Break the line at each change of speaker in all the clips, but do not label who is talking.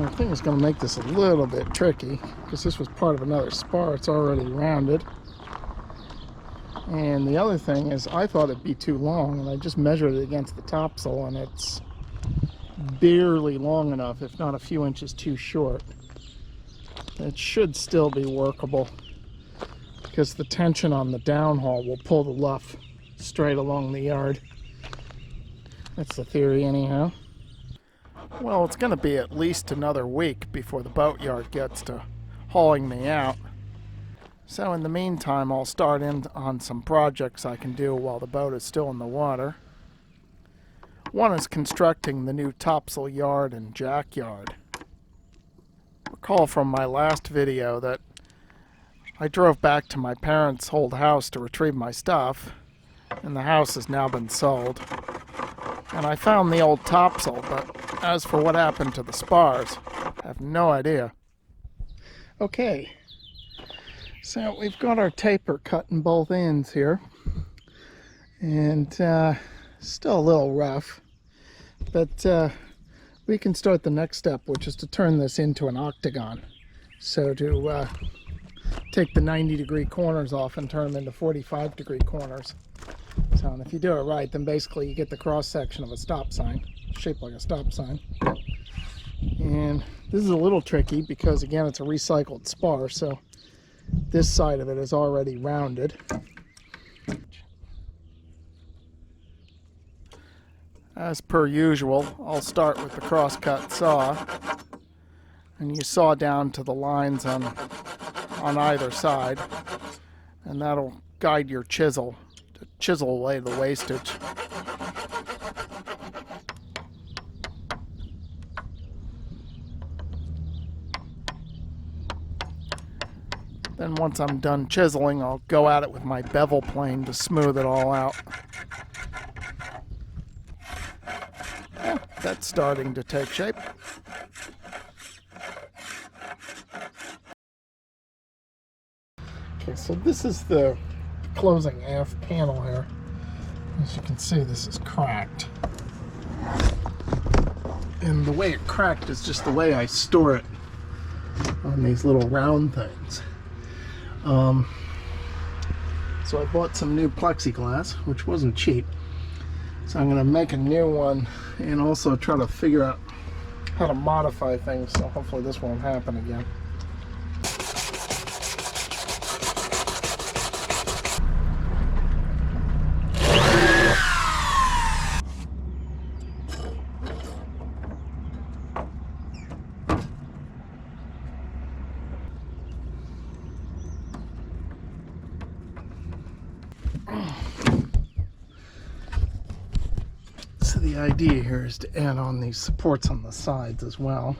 I think it's going to make this a little bit tricky because this was part of another spar. It's already rounded. And the other thing is I thought it'd be too long, and I just measured it against the topsail, and it's barely long enough, if not a few inches too short. It should still be workable because the tension on the downhaul will pull the luff straight along the yard. That's the theory anyhow. Well, it's going to be at least another week before the boatyard gets to hauling me out. So in the meantime, I'll start in on some projects I can do while the boat is still in the water. One is constructing the new topsail yard and jack yard. Recall from my last video that I drove back to my parents' old house to retrieve my stuff, and the house has now been sold. And I found the old topsail, but as for what happened to the spars, I have no idea. Okay. So we've got our taper cut in both ends here, and still a little rough, but we can start the next step, which is to turn this into an octagon. So to take the 90-degree corners off and turn them into 45-degree corners. So and if you do it right, then basically you get the cross section of a stop sign, shaped like a stop sign. And this is a little tricky because again it's a recycled spar, so this side of it is already rounded. As per usual, I'll start with the crosscut saw, and you saw down to the lines on either side, and that'll guide your chisel to chisel away the wastage. Then once I'm done chiseling, I'll go at it with my bevel plane to smooth it all out. Yeah, that's starting to take shape. Okay, so this is the closing aft panel here. As you can see, this is cracked. And the way it cracked is just the way I store it on these little round things. So I bought some new plexiglass, which wasn't cheap. So I'm going to make a new one and also try to figure out how to modify things, so hopefully this won't happen again. So the idea here is to add on these supports on the sides as well.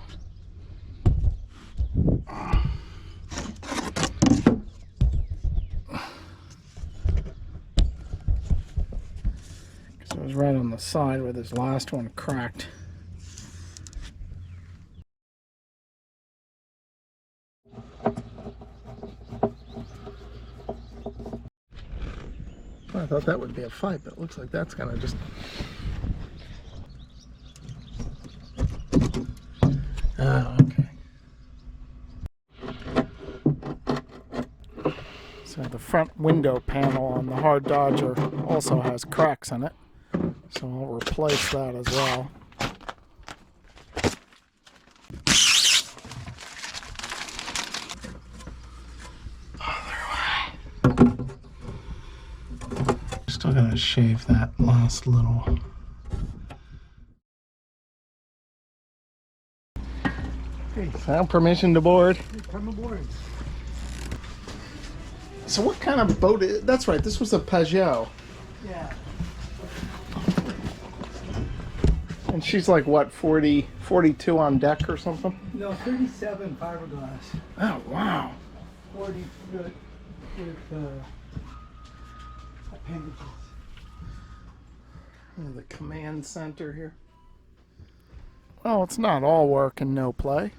Because it was right on the side where this last one cracked. I thought that would be a fight, but it looks like that's gonna just... Oh, okay. So the front window panel on the hard Dodger also has cracks in it, so I'll replace that as well. Still gotta shave that last little. Okay, found permission to board.
Hey, come aboard.
So what kind of boat is, that's right, this was a Pajot.
Yeah.
And she's like what, 40, 42 on deck or something?
No, 37 fiberglass.
Oh, wow.
40 with appendages.
The command center here. Well, it's not all work and no play.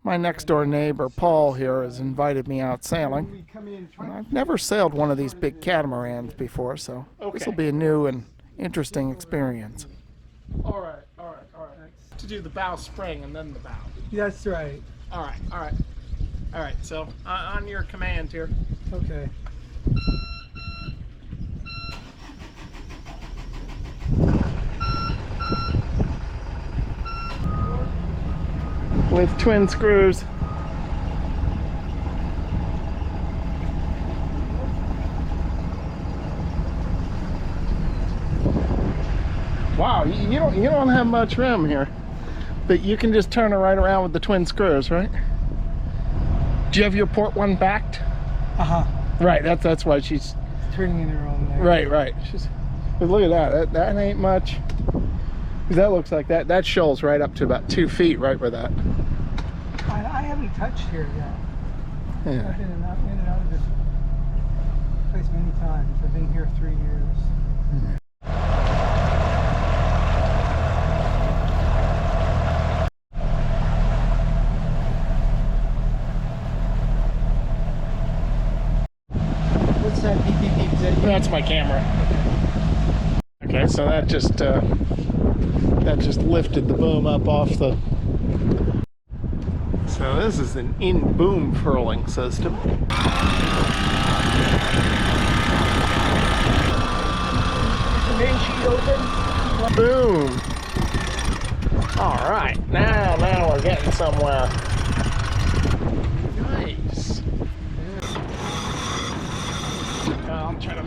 My next door neighbor, Paul, here has invited me out sailing. And I've never sailed one of these big catamarans before, so this will be a new and interesting experience.
All right.
to do the bow spring and then the bow.
That's right.
All right, all right. All right, so on your command here.
Okay.
With twin screws. Wow, you don't have much room here, but you can just turn it right around with the twin screws, right? Do you have your port one backed? Right, that's why she's
Turning in her own way.
right. But look at that ain't much. 'Cause that looks like that shoals right up to about 2 feet, right where that.
I haven't touched here yet.
Yeah.
I've been in and out of this place many times. I've been here 3 years. What's that beep beep beep? Is that you?
That's my camera. Okay, so that just lifted the boom up off the. So this is an in-boom furling system.
Is the main sheet open?
Boom. All right, now we're getting somewhere. Nice. I'll try to.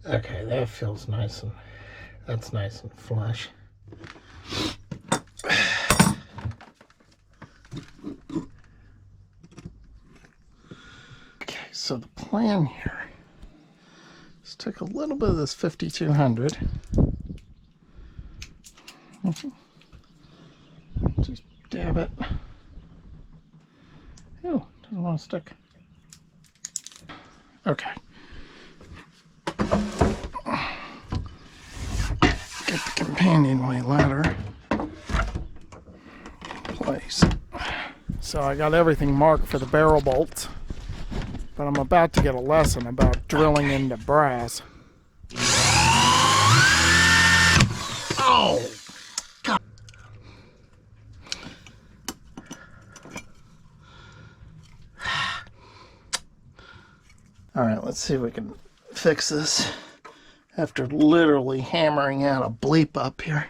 Okay, that feels nice and that's nice and flush. Okay, so the plan here is take a little bit of this 5200. Just dab it. Ew, doesn't want to stick. Okay. Get the companionway ladder in place. So I got everything marked for the barrel bolts, but I'm about to get a lesson about drilling into brass. Oh! God. All right, let's see if we can fix this. After literally hammering out a bleep up here.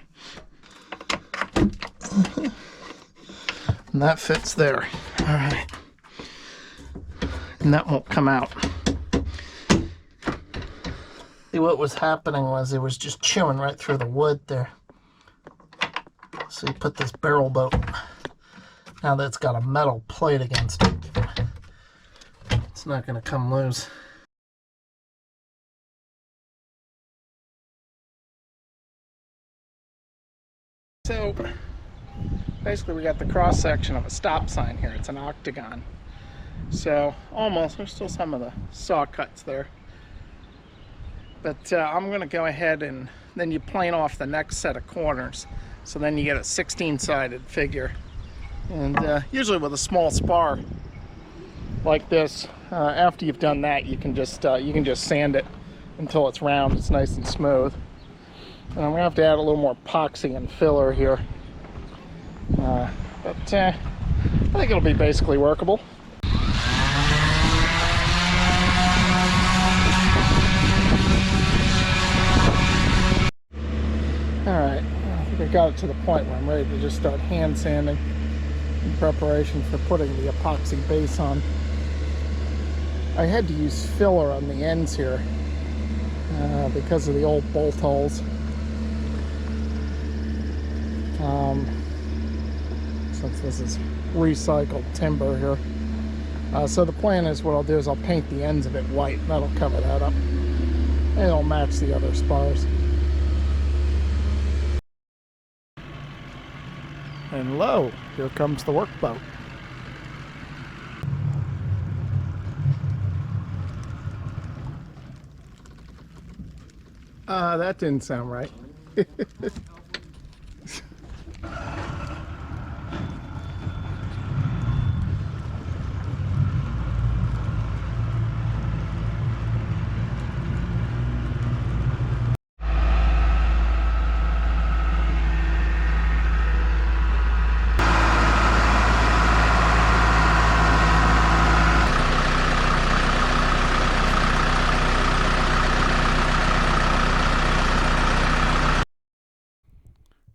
And that fits there. All right. And that won't come out. See, what was happening was it was just chewing right through the wood there. So you put this barrel boat, now that it's got a metal plate against it, it's not going to come loose. So basically we got the cross section of a stop sign here. It's an octagon. So almost, there's still some of the saw cuts there. But I'm going to go ahead and then you plane off the next set of corners. So then you get a 16-sided figure. And usually with a small spar like this, after you've done that, you can just sand it until it's round. It's nice and smooth. And I'm going to have to add a little more epoxy and filler here. But I think it'll be basically workable. Alright, I think I got it to the point where I'm ready to just start hand sanding in preparation for putting the epoxy base on. I had to use filler on the ends here because of the old bolt holes. since this is recycled timber here. So the plan is, what I'll do is I'll paint the ends of it white. That'll cover that up. And it'll match the other spars. And lo, here comes the workboat. That didn't sound right.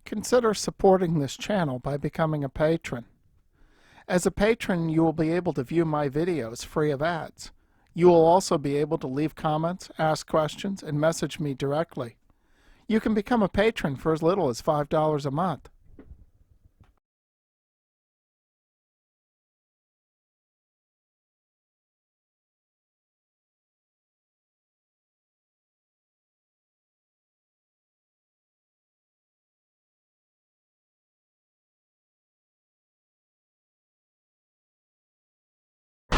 Consider supporting this channel by becoming a patron. As a patron, you will be able to view my videos free of ads. You will also be able to leave comments, ask questions, and message me directly. You can become a patron for as little as $5 a month.